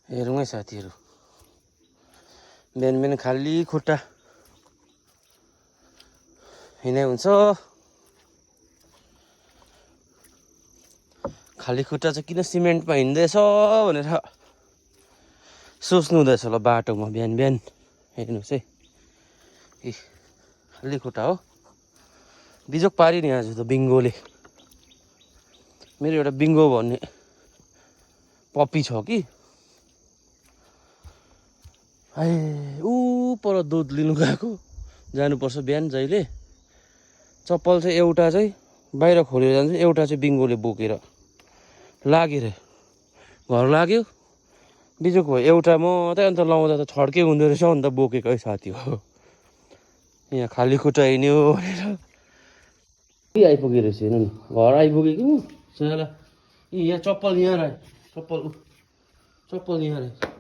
हेरौँ है साथीहरू, बिहान बिहान खाली खुट्टा हिँडाइ हुन्छ। खाली खुट्टा चाहिँ किन सिमेन्टमा हिँड्दैछ भनेर सोच्नु हुँदैछ होला बाटोमा बिहान बिहान। हेर्नुहोस् है, ए खाली खुट्टा हो। बिजोक पारि नि आज त बिङ्गोले। मेरो एउटा बिङ्गो भन्ने पप्पी छ कि, ऊ पर दुध लिनु गएको, जानुपर्छ बिहान जहिले। चप्पल चाहिँ एउटा चाहिँ बाहिर खोलेर जान्छ, एउटा चाहिँ बिङ्गोले बोकेर लागेर घर लाग्यो। बिजोक भयो एउटा मात्रै, अन्त लाउँदा त छड्के हुँदो रहेछ, अन्त बोकेको है साथी हो। यहाँ खाली खुट्टा हिँड्यो भनेर आइपुगेँ रहेछ। हेर्नु नि, घर आइपुगेँ कि म साला। यहाँ चप्पल यहाँ राखेँ, चप्पल यहाँ राखेँ।